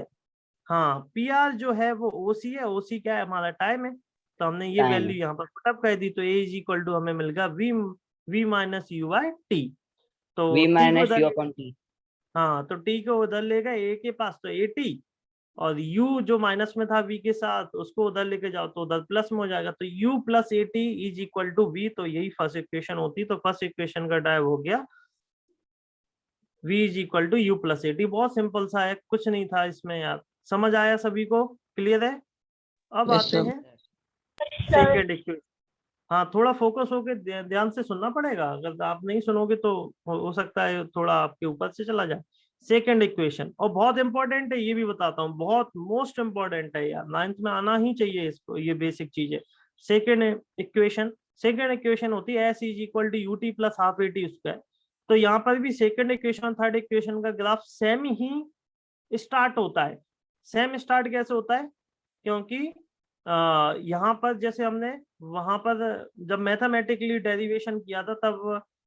Speaker 1: हाँ PR जो है वो OC है। OC क्या है, हमारा टाइम है। तो हमने ये
Speaker 3: Time।
Speaker 1: वैल्यू यहाँ पर पुटअप कर दी, तो A इज इक्वल टू हमें मिल गया V v minus u by t. तो
Speaker 3: v
Speaker 1: t को
Speaker 3: minus
Speaker 1: उधर
Speaker 3: u
Speaker 1: ले-
Speaker 3: upon t।
Speaker 1: हाँ, तो t को उधर लेगा a के पास तो at, और u जो माइनस में था v के साथ उसको उधर लेके जाओ तो उधर प्लस में हो जाएगा, तो u plus at is equal to v। तो यही फर्स्ट इक्वेशन होती, तो फर्स्ट इक्वेशन का ड्राइव हो गया v is equal to u plus a t. बहुत सिंपल सा है, कुछ नहीं था इसमें यार। समझ आया सभी को? क्लियर है? अब
Speaker 2: Yes,
Speaker 1: आते
Speaker 2: sir.
Speaker 1: हैं सेकेंड इक्वेशन। हाँ, थोड़ा फोकस होके ध्यान से सुनना पड़ेगा, अगर आप नहीं सुनोगे तो हो सकता है थोड़ा आपके ऊपर से चला जाए। सेकेंड इक्वेशन, और बहुत इंपॉर्टेंट है, ये भी बताता हूँ, बहुत मोस्ट इंपॉर्टेंट है यार, 9th में आना ही चाहिए इसको, ये बेसिक चीज है। सेकेंड इक्वेशन होती है s is equal to u t plus half a t square. तो यहाँ पर भी सेकेंड इक्वेशन थर्ड इक्वेशन का ग्राफ सेम ही स्टार्ट होता है। सेम स्टार्ट कैसे होता है? क्योंकि यहाँ पर जैसे हमने वहां पर जब मैथमेटिकली डेरिवेशन किया था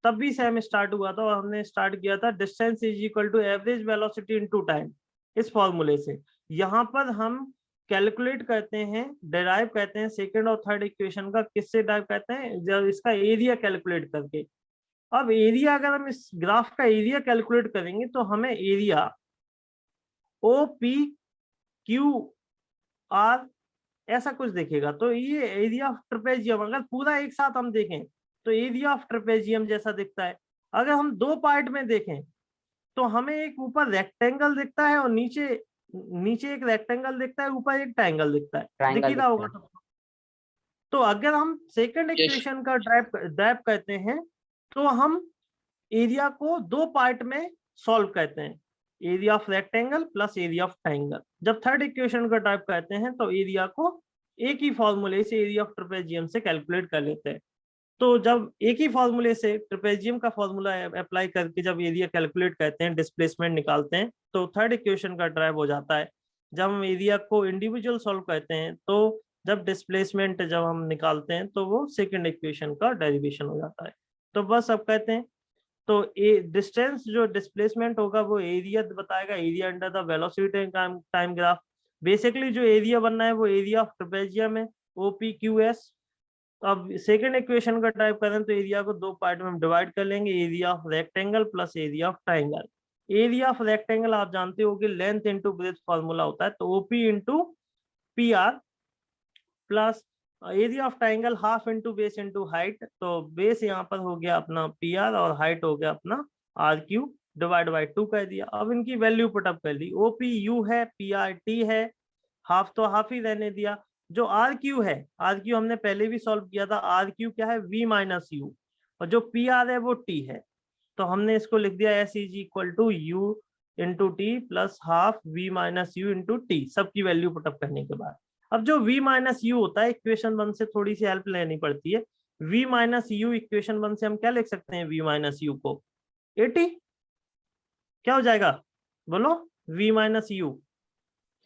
Speaker 1: तब भी सेम स्टार्ट हुआ था, और हमने स्टार्ट किया था distance is equal to average velocity into time, इस फॉर्मूले से। यहाँ पर हम कैलकुलेट करते हैं, डेराइव करते हैं सेकंड और थर्ड इक्वेशन का। किससे डेराइव करते हैं? जब इसका एरिया कैलकुलेट करके। अब एरिया, अगर हम इस ग्राफ का एरिया कैलकुलेट करेंगे तो हमें area O P Q R ऐसा कुछ दिखेगा। तो ये एरिया ऑफ ट्रेपेजियम अगर पूरा एक साथ हम देखें तो एरिया ऑफ ट्रेपेजियम जैसा दिखता है। अगर हम दो पार्ट में देखें तो हमें एक ऊपर रेक्टेंगल दिखता है और नीचे एक रेक्टेंगल दिखता है, ऊपर एक ट्रायंगल दिखता है, दिख
Speaker 3: ट्रायंगल
Speaker 1: ही रहा होगा
Speaker 3: दिखता है।
Speaker 1: सबको। तो अगर हम सेकंड इक्वेशन का ड्राइव करते हैं तो हम एरिया को दो पार्ट में सॉल्व करते हैं, area of rectangle plus area of triangle. जब थर्ड इक्वेशन का टाइप करते हैं तो एरिया को एक ही फॉर्मूले से एरिया ऑफ ट्रेपेजियम से कैलकुलेट कर लेते हैं। तो जब एक ही फॉर्मूले से ट्रेपेजियम का फॉर्मूला अप्लाई करके जब एरिया कैलकुलेट करते हैं, डिस्प्लेसमेंट निकालते हैं, तो थर्ड इक्वेशन का ड्राइव हो जाता है। जब हम एरिया को इंडिविजुअल सॉल्व करते हैं तो जब डिस्प्लेसमेंट जब हम निकालते हैं तो वो सेकेंड इक्वेशन का डेरिवेशन हो जाता है। तो बस अब कहते हैं, तो डिस्टेंस जो डिस्प्लेसमेंट होगा वो एरिया बताएगा, area under the velocity time graph. Basically जो एरिया बनना है वो एरिया ऑफ ट्रेपेजियम है, OPQS। अब सेकंड इक्वेशन का टाइप करें तो एरिया को दो पार्ट में हम डिवाइड कर लेंगे, area of rectangle plus area of triangle. Area of rectangle आप जानते हो कि लेंथ इंटू ब्रेथ फॉर्मूला होता है, तो OP into PR plus area of triangle half into base into height. तो बेस यहाँ पर हो गया अपना PR और हाइट हो गया अपना RQ, डिवाइड बाई 2 कर दिया। अब इनकी वैल्यू पुटअप कर दी, OP U है, PR T है, हाफ तो हाफ ही रहने दिया। जो RQ है, RQ हमने पहले भी सॉल्व किया था, RQ क्या है? V माइनस यू, और जो PR है वो T है। तो हमने इसको लिख दिया S is equal to U into t plus half V minus u into t, सबकी वैल्यू पुटअप करने के बाद। अब जो V माइनस यू होता है, इक्वेशन 1 से थोड़ी सी हेल्प लेनी पड़ती है। V माइनस यू इक्वेशन 1 से हम क्या लिख सकते हैं? V माइनस यू को 80 क्या हो जाएगा? बोलो, V माइनस यू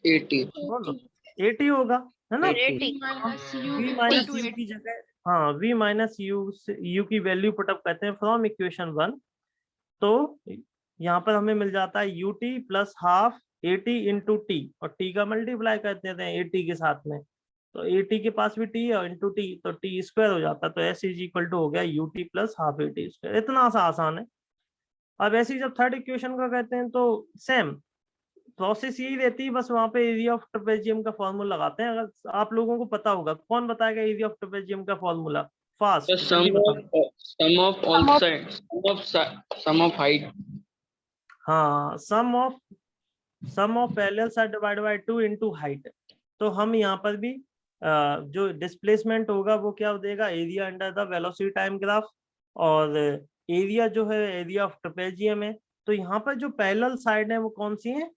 Speaker 2: 80
Speaker 1: बोलो 80 होगा, है ना?
Speaker 3: 80
Speaker 1: V माइनस यू की जगह, हाँ, V माइनस यू की वैल्यू पुटअप करते हैं फ्रॉम इक्वेशन 1। तो यहाँ पर हमें मिल जाता है UT plus half 80 into T, और टी का मल्टीप्लाई कर देते हैं 80 के साथ में। तो 80 के पास भी टी है और इंटू टी, तो टी स्क्वायर हो जाता है। तो S इज इक्वल टू हो गया UT प्लस हाफ 80 स्क्वायर। इतना सा आसान है। अब ऐसे ही जब थर्ड इक्वेशन का कहते हैं तो सेम प्रोसेस यही रहती है, बस वहां पे एरिया ऑफ ट्रेपेजियम का फॉर्मूला लगाते हैं। अगर आप लोगों को पता होगा, कौन बताएगा एरिया ऑफ ट्रेपेजियम का फॉर्मूला? फास्ट, जल्दी बताओ।
Speaker 2: sum of height।
Speaker 1: हाँ, sum of parallel side divide by 2 into height. तो हम यहाँ पर भी जो डिस्प्लेसमेंट होगा वो क्या देगा? Area under the velocity time graph, और एरिया जो है एरिया ऑफ ट्रेपेजियम है। तो यहाँ पर जो पैरेलल साइड है वो कौन सी है?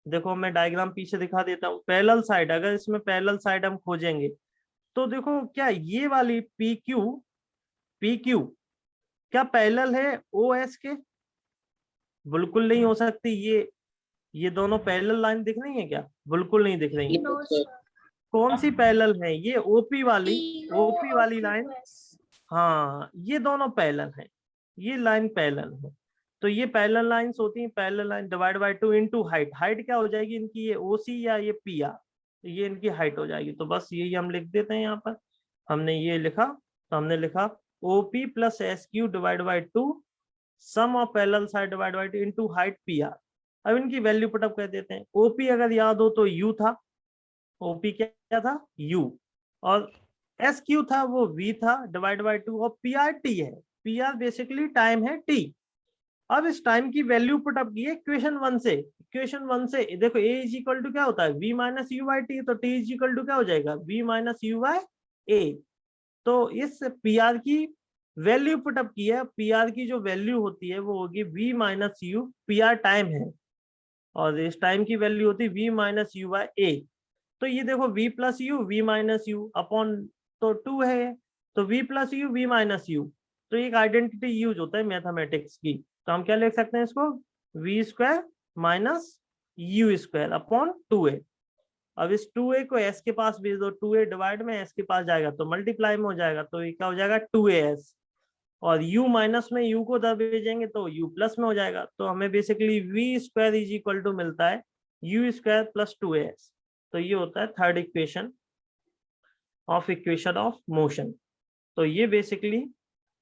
Speaker 1: देखो मैं डायग्राम पीछे दिखा देता हूँ। पैरेलल साइड, अगर इसमें पैरेलल साइड हम खोजेंगे तो देखो, क्या ये वाली PQ क्या पैरेलल है OS के? बिल्कुल नहीं हो सकती। ये दोनों पैरेलल लाइन दिख रही है क्या? बिल्कुल नहीं दिख रही है। कौन सी पैरेलल है? ये OP वाली लाइन। हाँ, ये दोनों पैरेलल हैं, ये लाइन पैरेलल है। तो ये पैरेलल लाइंस होती हैं, parallel line divide by 2 into height. Height क्या हो जाएगी इनकी? ये OC या ये PR, तो ये इनकी हाइट हो जाएगी। तो बस यही हम लिख देते हैं यहाँ पर। हमने ये लिखा, तो हमने लिखा OP plus SQ divide by 2 sum of parallel side divide by 2 into height PR। अब इनकी वैल्यू पुटअप कर देते हैं। OP अगर याद हो तो U था, OP क्या था U, और SQ था वो V था डिवाइड बाय 2, और PR T है। PR बेसिकली टाइम है T। अब इस टाइम की वैल्यू पुटअप की है इक्वेशन 1 से। इक्वेशन 1 से देखो A इज इक्वल टू क्या होता है V minus you by T, तो T इज इक्वल टू क्या हो जाएगा V minus you by A। तो इस PR की वैल्यू पुटअप की है। PR की जो वैल्यू होती है वो होगी V minus you, PR time है, और इस टाइम की वैल्यू होती है V minus you by A। तो ये देखो V plus you V minus you upon तो 2 है, तो V plus you V minus you, तो एक आइडेंटिटी यूज होता है मैथमेटिक्स की। तो हम क्या लिख सकते हैं इसको V square minus you square upon 2a। अब इस 2a को s के पास भेज दो, 2a डिवाइड में s के पास जाएगा तो मल्टीप्लाई में हो जाएगा, तो ये क्या हो जाएगा 2as, और u माइनस में u को दर भेजेंगे तो u प्लस में हो जाएगा। तो हमें basically v square is equal to मिलता है u स्क्वायर प्लस 2as। तो ये होता है थर्ड इक्वेशन ऑफ मोशन। तो ये बेसिकली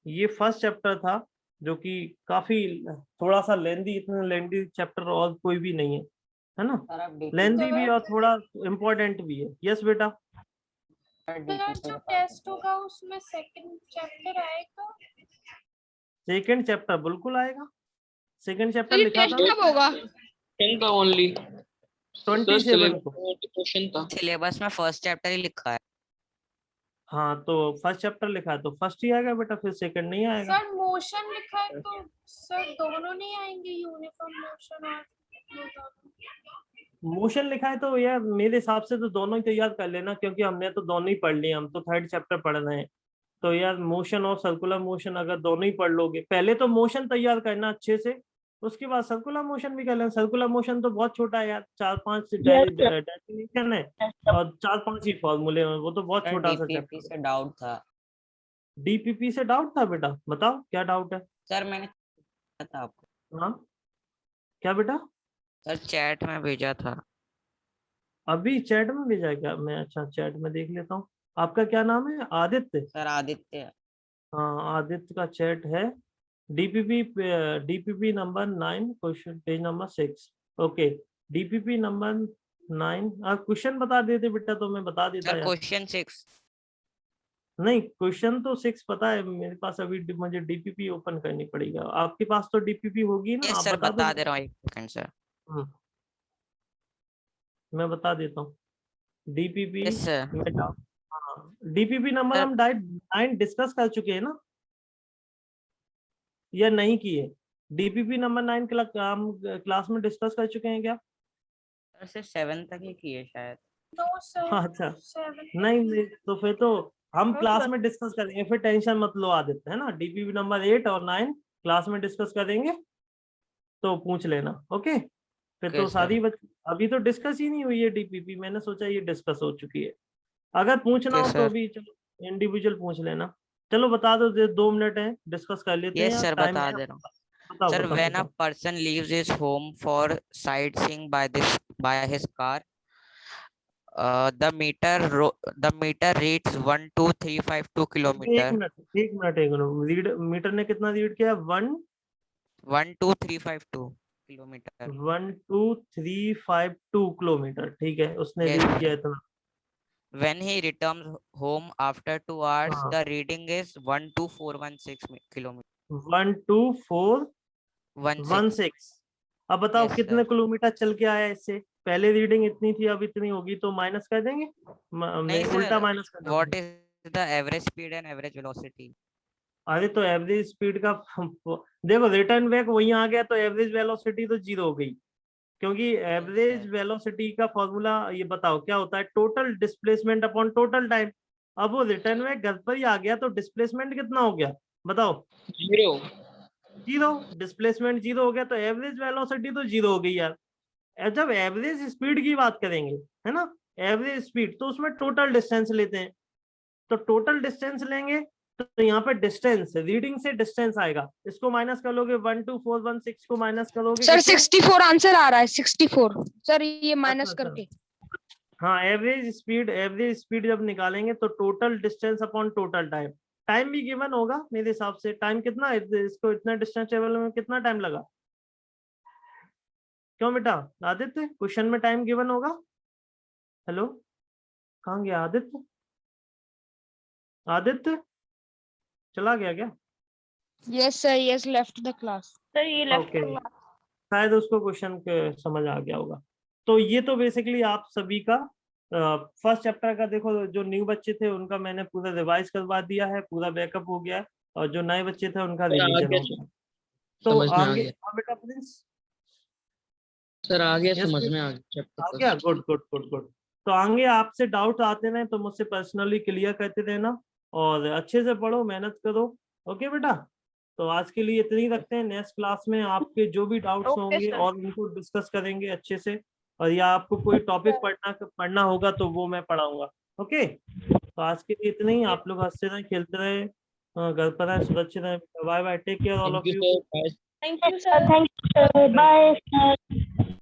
Speaker 1: ये फर्स्ट चैप्टर था, जो कि काफी थोड़ा सा लेंदी, इतना लेंदी चैप्टर और कोई भी नहीं है ना,
Speaker 3: सर आप
Speaker 1: लेंदी भी और थोड़ा इम्पोर्टेंट भी है। यस बेटा,
Speaker 5: जो टेस्ट होगा उसमें सेकंड चैप्टर आएगा।
Speaker 1: सेकंड चैप्टर बिल्कुल आएगा। सेकंड चैप्टर
Speaker 5: ये
Speaker 1: लिखा
Speaker 5: टेस्ट
Speaker 1: था
Speaker 5: कब होगा?
Speaker 2: 10 का ओनली
Speaker 1: 27 को।
Speaker 2: क्वेश्चन था।
Speaker 6: सिलेबस में फर्स्ट चैप्टर ही लिखा है।
Speaker 1: हाँ तो फर्स्ट चैप्टर लिखा है तो फर्स्ट ही आएगा बेटा, फिर सेकंड नहीं आएगा।
Speaker 5: सर मोशन लिखा है तो सर दोनों नहीं आएंगे, यूनिफॉर्म मोशन और
Speaker 1: मोशन लिखा है तो यार मेरे हिसाब से तो दोनों ही तैयार कर लेना, क्योंकि हमने तो दोनों ही पढ़ लिए, हम तो थर्ड चैप्टर पढ़ रहे हैं। तो यार मोशन और सर्कुलर मोशन अगर दोनों ही पढ़ लोगे, पहले तो मोशन तैयार करना अच्छे से, उसके बाद सर्कुलर मोशन भी कर लेना। सर्कुलर मोशन तो बहुत छोटा है यार, 4-5 डेफिनेशन है और 4-5 ही फॉर्मूले हैं, वो तो बहुत छोटा सा
Speaker 6: डीपीपी से डाउट था।
Speaker 1: डीपीपी से डाउट था बेटा, बताओ क्या डाउट है।
Speaker 6: सर मैंने भेजा था आपको।
Speaker 1: हाँ क्या बेटा,
Speaker 6: सर चैट में भेजा था।
Speaker 1: अभी चैट में भेजा है क्या? मैं अच्छा चैट में देख लेता हूँ। आपका क्या नाम है? आदित्य।
Speaker 6: सर आदित्य।
Speaker 1: हाँ आदित्य का चैट है। DPP number 9 question page number 6। Okay DPP number 9 आप क्वेश्चन बता देते बेटा तो मैं बता देता
Speaker 6: सर
Speaker 1: यार।
Speaker 6: क्वेश्चन 6।
Speaker 1: नहीं क्वेश्चन तो 6 पता है मेरे पास, अभी मुझे डीपीपी ओपन करनी पड़ेगा। आपके पास तो डीपीपी होगी ना,
Speaker 6: यस
Speaker 1: आप
Speaker 6: सर
Speaker 1: बता
Speaker 6: बता
Speaker 1: दो।
Speaker 6: दे रहा हूँ, एक सेकंड सर।
Speaker 1: मैं बता देता हूँ डीपीपी
Speaker 6: यस सर।
Speaker 1: में डीपीपी नंबर हम 9 डिस्कस कर चुके हैं ना, या नहीं किए? डीपीपी नंबर 9 हम क्लास में डिस्कस कर चुके हैं क्या?
Speaker 6: सर से 7 तक ही किए शायद।
Speaker 5: नो सर
Speaker 1: अच्छा
Speaker 5: 7
Speaker 1: नहीं तो फिर तो हम क्लास में डिस्कस करेंगे, फिर टेंशन मत लो आदित्य, है ना। डीपीपी नंबर 8 और 9 क्लास में डिस्कस करेंगे, तो पूछ लेना। ओके फिर
Speaker 6: ओके
Speaker 1: तो
Speaker 6: सर।
Speaker 1: सारी अभी तो डिस्कस ही नहीं हुई है डीपीपी, मैंने सोचा ये डिस्कस हो चुकी है। अगर पूछना
Speaker 6: ओके
Speaker 1: हो तो
Speaker 6: सर।
Speaker 1: अभी चलो इंडिविजुअल पूछ लेना। चलो बता दो, 2 मिनट है, डिस्कस कर लेते हैं
Speaker 6: यस
Speaker 1: यार,
Speaker 6: सर
Speaker 1: टाइम
Speaker 6: बता
Speaker 1: है।
Speaker 6: दे रहा हूँ।
Speaker 1: बताओ
Speaker 6: सर
Speaker 1: बताओ
Speaker 6: व्हेन अ
Speaker 1: बताओ।
Speaker 6: Person leaves his home for sightseeing by his car, the meter reads 12352
Speaker 1: एक
Speaker 6: kilometer.
Speaker 1: मिनट रीड, मीटर ने कितना रीड किया?
Speaker 6: 12352 किलोमीटर।
Speaker 1: 12352 किलोमीटर, ठीक है उसने
Speaker 6: Yes
Speaker 1: रीड किया
Speaker 6: sir.
Speaker 1: इतना।
Speaker 6: When he returns home after 2 hours,
Speaker 1: हाँ
Speaker 6: the reading is 12416 kilometer. 16.
Speaker 1: 12416। अब बताओ
Speaker 6: Yes
Speaker 1: कितने
Speaker 6: sir.
Speaker 1: किलोमीटर चल के आया इससे? पहले रीडिंग इतनी थी, अब इतनी होगी, तो माइनस कर देंगे,
Speaker 6: नहीं
Speaker 1: उल्टा
Speaker 6: सर,
Speaker 1: माइनस कर
Speaker 6: what
Speaker 1: देंगे।
Speaker 6: is the average speed and average velocity?
Speaker 1: अरे तो एवरेज स्पीड का देखो रिटर्न बैक वही आ गया, तो एवरेज वेलोसिटी तो 0 हो गई, क्योंकि एवरेज
Speaker 6: sir.
Speaker 1: वेलोसिटी का फॉर्मूला ये बताओ क्या होता है, total displacement upon total time. अब वो रिटर्न बैक घर पर ही आ गया, तो डिस्प्लेसमेंट कितना हो गया बताओ?
Speaker 2: 0।
Speaker 1: 0। डिस्प्लेसमेंट 0 हो गया, तो एवरेज वेलोसिटी तो 0 हो गई यार। जब एवरेज स्पीड की बात करेंगे, है ना, एवरेज स्पीड, तो उसमें टोटल डिस्टेंस लेते हैं। तो टोटल डिस्टेंस लेंगे तो यहाँ पे डिस्टेंस रीडिंग से डिस्टेंस आएगा, इसको माइनस कर लोगे, 12416 को माइनस करोगे
Speaker 5: सर
Speaker 1: किससे?
Speaker 5: 64 आंसर आ रहा है 64 सर, ये माइनस
Speaker 1: अच्छा,
Speaker 5: करके।
Speaker 1: हाँ एवरेज स्पीड जब निकालेंगे तो total distance upon total time, time भी गिवन होगा मेरे हिसाब से। टाइम कितना है इसको इतना डिस्टेंस ट्रेवल में कितना टाइम लगा? क्यों बेटा आदित्य, क्वेश्चन में टाइम गिवन होगा? हेलो, कहाँ गया आदित्य? आदित्य चला गया क्या?
Speaker 5: Yes sir, yes, left the class. Sir, ये left
Speaker 1: Okay.
Speaker 5: the class.
Speaker 1: शायद उसको क्वेश्चन समझ आ गया होगा। तो ये तो बेसिकली आप सभी का फर्स्ट चैप्टर का देखो, जो न्यू बच्चे थे उनका मैंने पूरा रिवाइज करवा दिया है, पूरा बैकअप हो गया है, और जो नए बच्चे थे उनका
Speaker 2: सर, आ
Speaker 1: रिवीजन
Speaker 2: गया
Speaker 1: हो गया।
Speaker 2: समझ
Speaker 1: तो
Speaker 2: में आ
Speaker 1: आगे
Speaker 2: गया।
Speaker 1: हाँ बेटा प्लीज।
Speaker 2: सर आ गया,
Speaker 1: Yes,
Speaker 2: समझ
Speaker 1: please.
Speaker 2: में आ गया
Speaker 1: आ
Speaker 2: चैप्टर
Speaker 1: गया,
Speaker 2: first.
Speaker 1: Good good good good. तो आगे आपसे डाउट आते रहे तो मुझसे पर्सनली क्लियर करते रहना, और अच्छे से पढ़ो, मेहनत करो। ओके बेटा, तो आज के लिए इतनी रखते हैं। नेक्स्ट क्लास में आपके जो भी डाउट्स
Speaker 5: Okay,
Speaker 1: होंगे
Speaker 5: sir.
Speaker 1: और उनको डिस्कस करेंगे अच्छे से, और या आपको कोई टॉपिक पढ़ना होगा तो वो मैं पढ़ाऊंगा। ओके, तो आज के लिए इतना ही। आप लोग हंसते रहे, खेलते रहे, घर पर रहे, सुरक्षित रहे। Bye bye, take care all of
Speaker 2: thank you
Speaker 1: you.
Speaker 2: Sir.
Speaker 5: Thank you sir. Thank you sir. Bye sir.